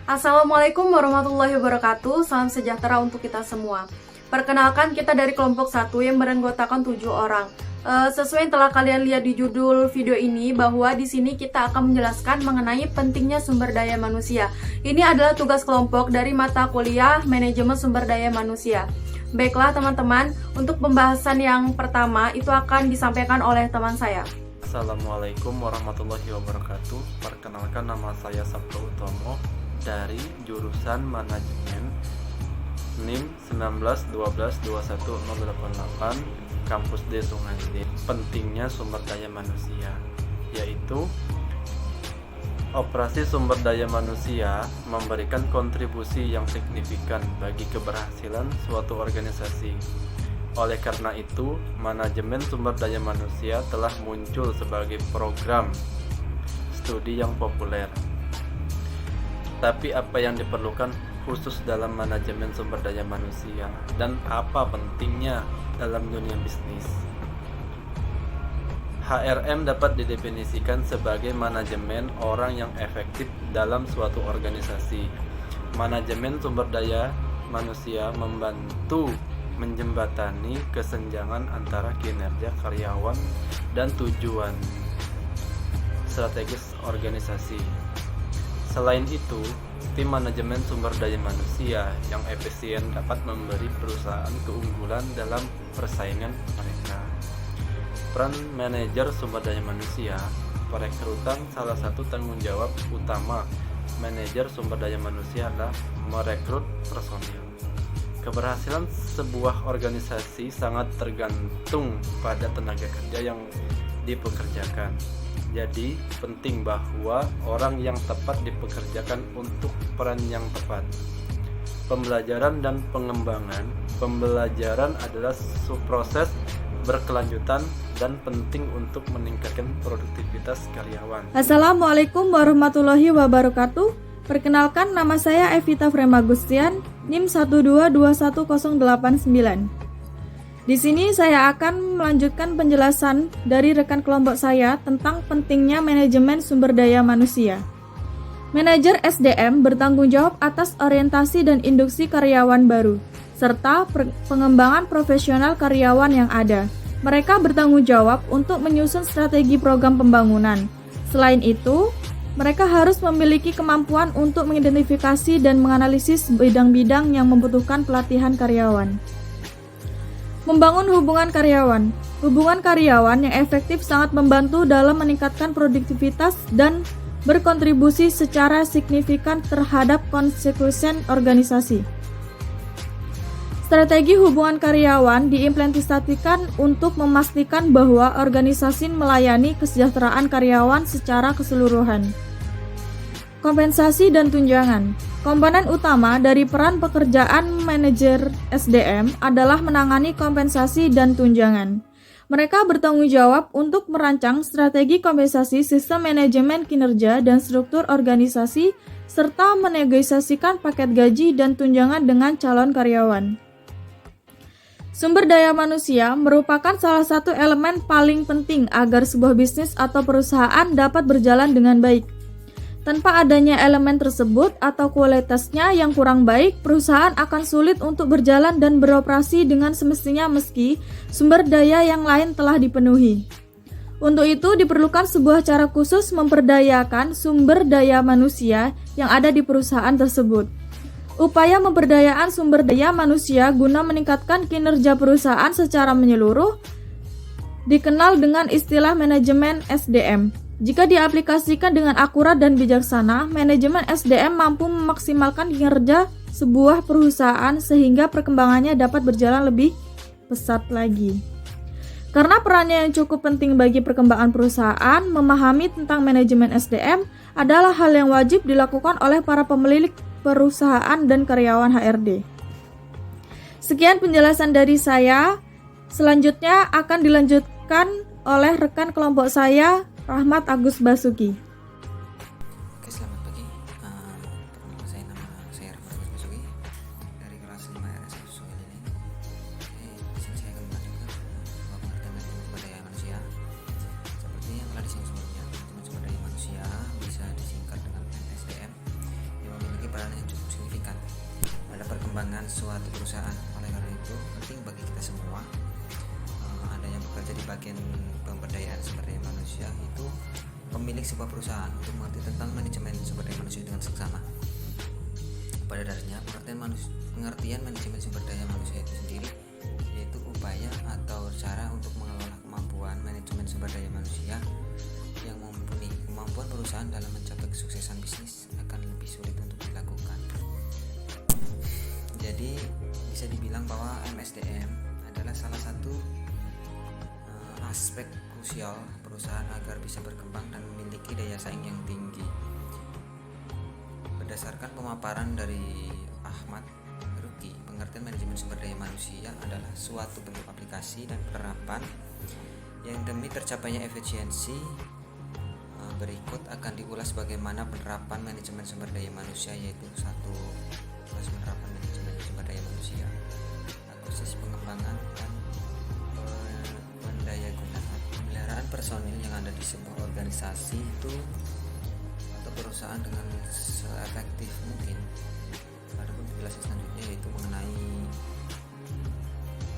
Assalamualaikum warahmatullahi wabarakatuh. Salam sejahtera untuk kita semua. Perkenalkan, kita dari kelompok 1 yang beranggotakan 7 orang. Sesuai yang telah kalian lihat di judul video ini, bahwa di sini kita akan menjelaskan mengenai pentingnya sumber daya manusia. Ini adalah tugas kelompok dari mata kuliah Manajemen Sumber Daya Manusia. Baiklah teman-teman, untuk pembahasan yang pertama itu akan disampaikan oleh teman saya. Assalamualaikum warahmatullahi wabarakatuh. Perkenalkan, nama saya Sabto Utomo dari jurusan Manajemen NIM 19122188 Kampus D Sungai D. Pentingnya sumber daya manusia, yaitu operasi sumber daya manusia memberikan kontribusi yang signifikan bagi keberhasilan suatu organisasi. Oleh karena itu, manajemen sumber daya manusia telah muncul sebagai program studi yang populer. Tapi apa yang diperlukan khusus dalam manajemen sumber daya manusia dan apa pentingnya dalam dunia bisnis? HRM dapat didefinisikan sebagai manajemen orang yang efektif dalam suatu organisasi. Manajemen sumber daya manusia membantu menjembatani kesenjangan antara kinerja karyawan dan tujuan strategis organisasi. Selain itu, tim manajemen sumber daya manusia yang efisien dapat memberi perusahaan keunggulan dalam persaingan mereka. Peran manajer sumber daya manusia, perekrutan. Salah satu tanggung jawab utama manajer sumber daya manusia adalah merekrut personil. Keberhasilan sebuah organisasi sangat tergantung pada tenaga kerja yang dipekerjakan. Jadi, penting bahwa orang yang tepat dipekerjakan untuk peran yang tepat. Pembelajaran dan pengembangan. Pembelajaran adalah proses berkelanjutan dan penting untuk meningkatkan produktivitas karyawan. Assalamualaikum warahmatullahi wabarakatuh. Perkenalkan, nama saya Evita Fremagustian, NIM 1221089. Di sini saya akan melanjutkan penjelasan dari rekan kelompok saya tentang pentingnya manajemen sumber daya manusia. Manajer SDM bertanggung jawab atas orientasi dan induksi karyawan baru, serta pengembangan profesional karyawan yang ada. Mereka bertanggung jawab untuk menyusun strategi program pembangunan. Selain itu, mereka harus memiliki kemampuan untuk mengidentifikasi dan menganalisis bidang-bidang yang membutuhkan pelatihan karyawan. Membangun hubungan karyawan. Hubungan karyawan yang efektif sangat membantu dalam meningkatkan produktivitas dan berkontribusi secara signifikan terhadap konsekuen organisasi. Strategi hubungan karyawan diimplementasikan untuk memastikan bahwa organisasi melayani kesejahteraan karyawan secara keseluruhan. Kompensasi dan tunjangan. Komponen utama dari peran pekerjaan manajer SDM adalah menangani kompensasi dan tunjangan. Mereka bertanggung jawab untuk merancang strategi kompensasi, sistem manajemen kinerja, dan struktur organisasi, serta menegosiasikan paket gaji dan tunjangan dengan calon karyawan. Sumber daya manusia merupakan salah satu elemen paling penting agar sebuah bisnis atau perusahaan dapat berjalan dengan baik. Tanpa adanya elemen tersebut atau kualitasnya yang kurang baik, perusahaan akan sulit untuk berjalan dan beroperasi dengan semestinya meski sumber daya yang lain telah dipenuhi. Untuk itu diperlukan sebuah cara khusus memperdayakan sumber daya manusia yang ada di perusahaan tersebut. Upaya pemberdayaan sumber daya manusia guna meningkatkan kinerja perusahaan secara menyeluruh dikenal dengan istilah manajemen SDM. Jika diaplikasikan dengan akurat dan bijaksana, manajemen SDM mampu memaksimalkan kinerja sebuah perusahaan sehingga perkembangannya dapat berjalan lebih pesat lagi. Karena perannya yang cukup penting bagi perkembangan perusahaan, memahami tentang manajemen SDM adalah hal yang wajib dilakukan oleh para pemilik perusahaan dan karyawan HRD. Sekian penjelasan dari saya. Selanjutnya akan dilanjutkan oleh rekan kelompok saya, Rahmat Agus Basuki. Oke, selamat pagi. Nama saya Rahmat Agus Basuki dari kelas 5 RSF Sungai Lilin. Di sini saya akan melanjutkan sebuah pengertian manajemen sumber daya manusia. Seperti yang telah disinggung sebelumnya, manajemen sumber daya manusia bisa disingkat dengan MSDM yang memiliki peran perkembangan suatu perusahaan. Oleh karena itu penting bagi kita semua Anda yang bekerja di bagian pemberdayaan sumber daya manusia itu pemilik sebuah perusahaan untuk mengerti tentang manajemen sumber daya manusia dengan seksama. Pada dasarnya pengertian manajemen sumber daya manusia itu sendiri yaitu upaya atau cara untuk mengelola kemampuan manajemen sumber daya manusia yang mumpuni. Kemampuan perusahaan dalam mencapai kesuksesan bisnis akan lebih sulit untuk dilakukan. Jadi bisa dibilang bahwa MSDM adalah salah satu aspek krusial perusahaan agar bisa berkembang dan memiliki daya saing yang tinggi. Berdasarkan pemaparan dari Ahmad Ruki, pengertian manajemen sumber daya manusia adalah suatu bentuk aplikasi dan penerapan yang demi tercapainya efisiensi. Berikut akan diulas bagaimana penerapan manajemen sumber daya manusia, yaitu 1. Proses penerapan manajemen sumber daya manusia, akuisisi pengembangan dan pendayagunaan. Pemeliharaan personil yang ada di sebuah organisasi itu atau perusahaan dengan seefektif mungkin. Adapun penjelasan selanjutnya yaitu mengenai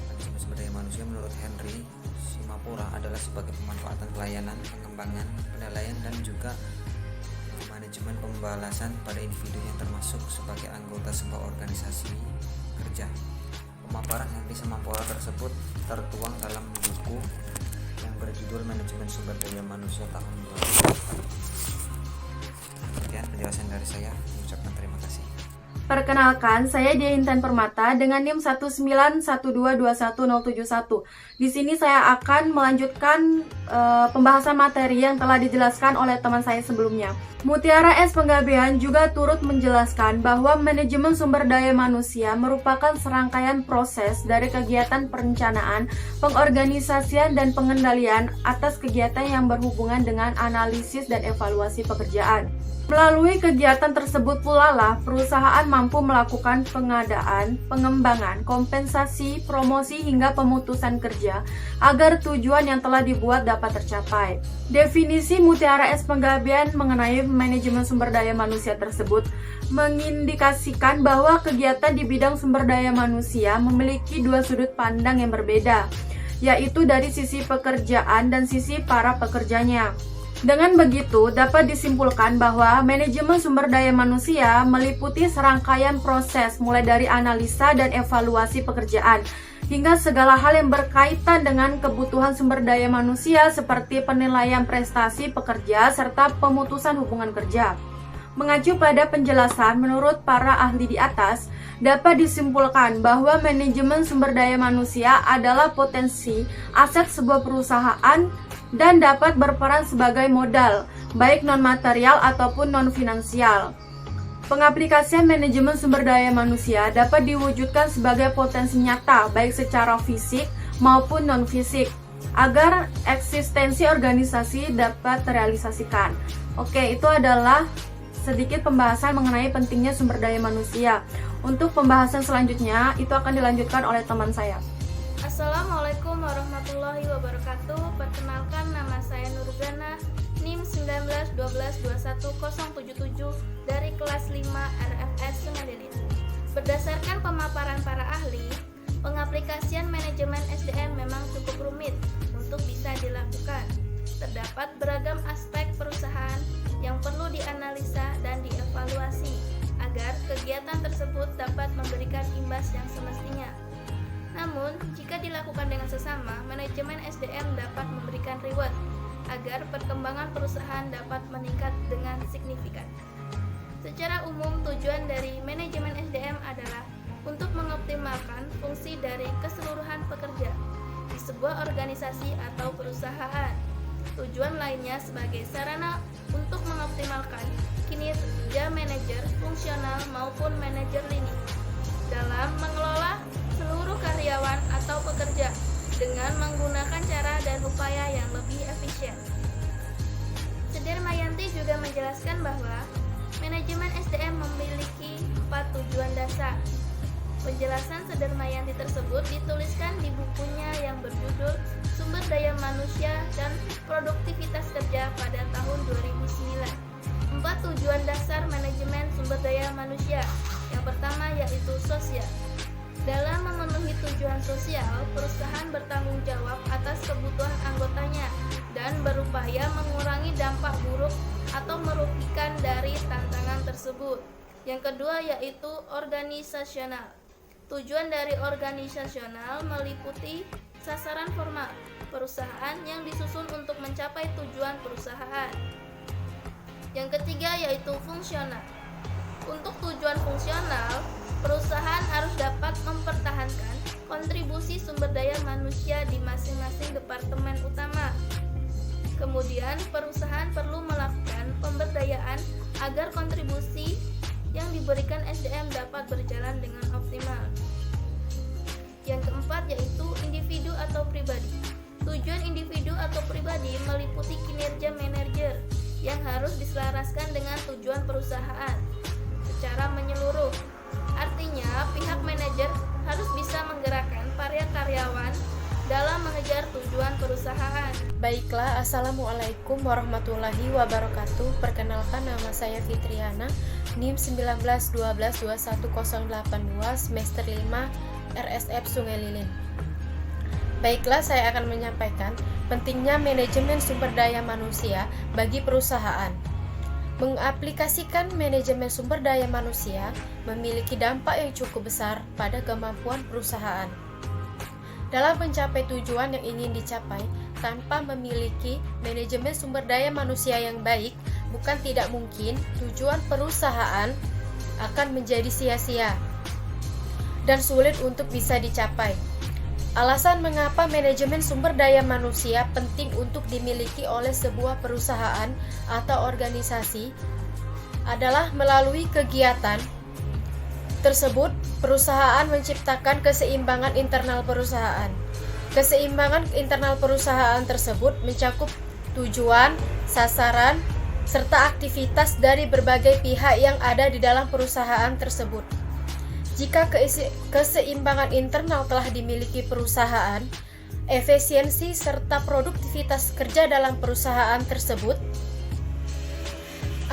manajemen sumber daya manusia menurut Henry Simapura adalah sebagai pemanfaatan pelayanan, pengembangan, penilaian dan juga manajemen pembalasan pada individu yang termasuk sebagai anggota sebuah organisasi kerja. Pemaparan Henry Simapura tersebut tertuang dalam buku yang berjudul Manajemen Sumber Daya Manusia tahun 2000. Sekian penjelasan dari saya. Mengucapkan terima kasih. Perkenalkan, saya Dia Intan Permata dengan NIM 191221071. Di sini saya akan melanjutkan pembahasan materi yang telah dijelaskan oleh teman saya sebelumnya. Mutiara S. Penggabean juga turut menjelaskan bahwa manajemen sumber daya manusia merupakan serangkaian proses dari kegiatan perencanaan, pengorganisasian, dan pengendalian atas kegiatan yang berhubungan dengan analisis dan evaluasi pekerjaan. Melalui kegiatan tersebut pula lah perusahaan mampu melakukan pengadaan, pengembangan, kompensasi, promosi hingga pemutusan kerja agar tujuan yang telah dibuat dapat tercapai. Definisi Mutiara S. Penggabean mengenai manajemen sumber daya manusia tersebut mengindikasikan bahwa kegiatan di bidang sumber daya manusia memiliki dua sudut pandang yang berbeda, yaitu dari sisi pekerjaan dan sisi para pekerjanya. Dengan begitu, dapat disimpulkan bahwa manajemen sumber daya manusia meliputi serangkaian proses mulai dari analisa dan evaluasi pekerjaan hingga segala hal yang berkaitan dengan kebutuhan sumber daya manusia seperti penilaian prestasi pekerja serta pemutusan hubungan kerja. Mengacu pada penjelasan menurut para ahli di atas, dapat disimpulkan bahwa manajemen sumber daya manusia adalah potensi aset sebuah perusahaan dan dapat berperan sebagai modal, baik non-material ataupun non-finansial. Pengaplikasian manajemen sumber daya manusia dapat diwujudkan sebagai potensi nyata, baik secara fisik maupun non-fisik, agar eksistensi organisasi dapat terrealisasikan. Oke, itu adalah sedikit pembahasan mengenai pentingnya sumber daya manusia. Untuk pembahasan selanjutnya, itu akan dilanjutkan oleh teman saya. Assalamualaikum warahmatullahi wabarakatuh. Perkenalkan, nama saya Nurgana, NIM 191221077 dari kelas 5 RFS Sungai Lilit. Berdasarkan pemaparan para ahli, pengaplikasian manajemen SDM memang cukup rumit untuk bisa dilakukan. Terdapat beragam aspek perusahaan yang perlu dianalisa dan dievaluasi agar kegiatan tersebut dapat memberikan imbas yang semestinya. Namun, jika dilakukan dengan sesama, manajemen SDM dapat memberikan reward agar perkembangan perusahaan dapat meningkat dengan signifikan. Secara umum, tujuan dari manajemen SDM adalah untuk mengoptimalkan fungsi dari keseluruhan pekerja di sebuah organisasi atau perusahaan. Tujuan lainnya sebagai sarana untuk mengoptimalkan kinerja manajer fungsional maupun manajer lini dalam mengelola seluruh karyawan atau pekerja dengan menggunakan cara dan upaya yang lebih efisien. Sudirmayanti juga menjelaskan bahwa manajemen SDM memiliki 4 tujuan dasar. Penjelasan Sudirmayanti tersebut dituliskan di bukunya yang berjudul Sumber Daya Manusia dan Produktivitas Kerja pada tahun 2009. 4 tujuan dasar manajemen sumber daya manusia. Yang pertama yaitu sosial. Dalam memenuhi tujuan sosial, perusahaan bertanggung jawab atas kebutuhan anggotanya dan berupaya mengurangi dampak buruk atau merugikan dari tantangan tersebut. Yang kedua yaitu organisasional. Tujuan dari organisasional meliputi sasaran formal perusahaan yang disusun untuk mencapai tujuan perusahaan. Yang ketiga yaitu fungsional. Untuk tujuan fungsional, perusahaan harus dapat mempertahankan kontribusi sumber daya manusia di masing-masing departemen utama. Kemudian, perusahaan perlu melakukan pemberdayaan agar kontribusi yang diberikan SDM dapat berjalan dengan optimal. Yang keempat yaitu individu atau pribadi. Tujuan individu atau pribadi meliputi kinerja manajer yang harus diselaraskan dengan tujuan perusahaan secara menyeluruh. Artinya, pihak manajer harus bisa menggerakkan para karyawan dalam mengejar tujuan perusahaan. Baiklah, Assalamualaikum warahmatullahi wabarakatuh. Perkenalkan, nama saya Fitriana, NIM 1912211082, semester 5, RSF Sungai Lilin. Baiklah, saya akan menyampaikan pentingnya manajemen sumber daya manusia bagi perusahaan. Mengaplikasikan manajemen sumber daya manusia memiliki dampak yang cukup besar pada kemampuan perusahaan. Dalam mencapai tujuan yang ingin dicapai tanpa memiliki manajemen sumber daya manusia yang baik, bukan tidak mungkin tujuan perusahaan akan menjadi sia-sia dan sulit untuk bisa dicapai. Alasan mengapa manajemen sumber daya manusia penting untuk dimiliki oleh sebuah perusahaan atau organisasi adalah melalui kegiatan tersebut, perusahaan menciptakan keseimbangan internal perusahaan. Keseimbangan internal perusahaan tersebut mencakup tujuan, sasaran, serta aktivitas dari berbagai pihak yang ada di dalam perusahaan tersebut. Jika keseimbangan internal telah dimiliki perusahaan, efisiensi serta produktivitas kerja dalam perusahaan tersebut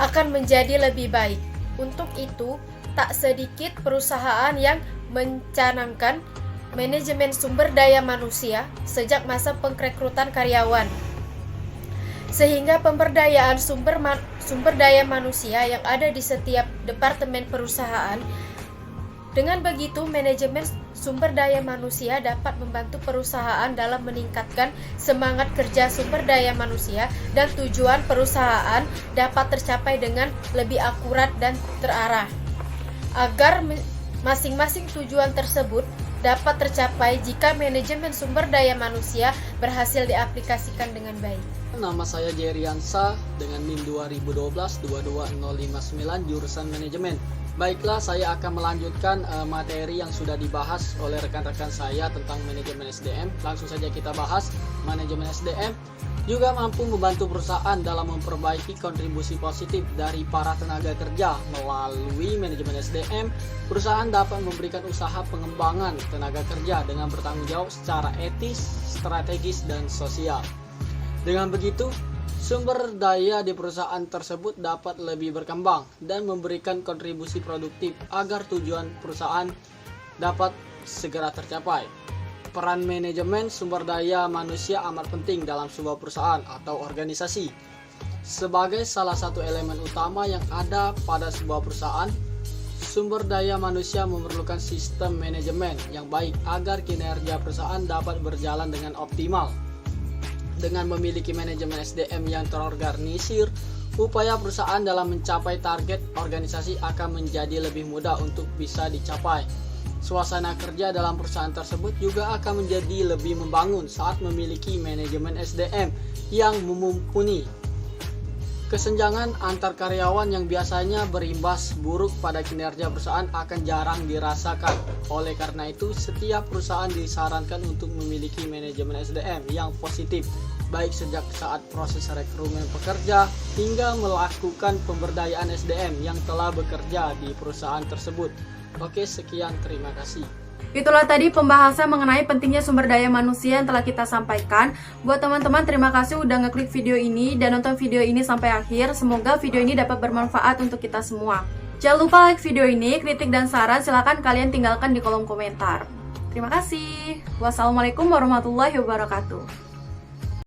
akan menjadi lebih baik. Untuk itu, tak sedikit perusahaan yang mencanangkan manajemen sumber daya manusia sejak masa pengrekrutan karyawan, sehingga pemberdayaan sumber daya manusia yang ada di setiap departemen perusahaan. Dengan begitu, manajemen sumber daya manusia dapat membantu perusahaan dalam meningkatkan semangat kerja sumber daya manusia dan tujuan perusahaan dapat tercapai dengan lebih akurat dan terarah. Agar masing-masing tujuan tersebut dapat tercapai jika manajemen sumber daya manusia berhasil diaplikasikan dengan baik. Nama saya Jeriansa dengan NIM 2012-22059 jurusan manajemen. Baiklah, saya akan melanjutkan materi yang sudah dibahas oleh rekan-rekan saya tentang manajemen SDM. Langsung saja kita bahas. Manajemen SDM juga mampu membantu perusahaan dalam memperbaiki kontribusi positif dari para tenaga kerja. Melalui manajemen SDM, perusahaan dapat memberikan usaha pengembangan tenaga kerja dengan bertanggung jawab secara etis, strategis, dan sosial. Dengan begitu, sumber daya di perusahaan tersebut dapat lebih berkembang dan memberikan kontribusi produktif agar tujuan perusahaan dapat segera tercapai. Peran manajemen sumber daya manusia amat penting dalam sebuah perusahaan atau organisasi. Sebagai salah satu elemen utama yang ada pada sebuah perusahaan, sumber daya manusia memerlukan sistem manajemen yang baik agar kinerja perusahaan dapat berjalan dengan optimal. Dengan memiliki manajemen SDM yang terorganisir, upaya perusahaan dalam mencapai target organisasi akan menjadi lebih mudah untuk bisa dicapai. Suasana kerja dalam perusahaan tersebut juga akan menjadi lebih membangun saat memiliki manajemen SDM yang mumpuni. Kesenjangan antar karyawan yang biasanya berimbas buruk pada kinerja perusahaan akan jarang dirasakan. Oleh karena itu, setiap perusahaan disarankan untuk memiliki manajemen SDM yang positif, baik sejak saat proses rekrutmen pekerja hingga melakukan pemberdayaan SDM yang telah bekerja di perusahaan tersebut. Oke, sekian, terima kasih. Itulah tadi pembahasan mengenai pentingnya sumber daya manusia yang telah kita sampaikan. Buat teman-teman, terima kasih udah ngeklik video ini dan nonton video ini sampai akhir. Semoga video ini dapat bermanfaat untuk kita semua. Jangan lupa like video ini, kritik dan saran silahkan kalian tinggalkan di kolom komentar. Terima kasih. Wassalamualaikum warahmatullahi wabarakatuh.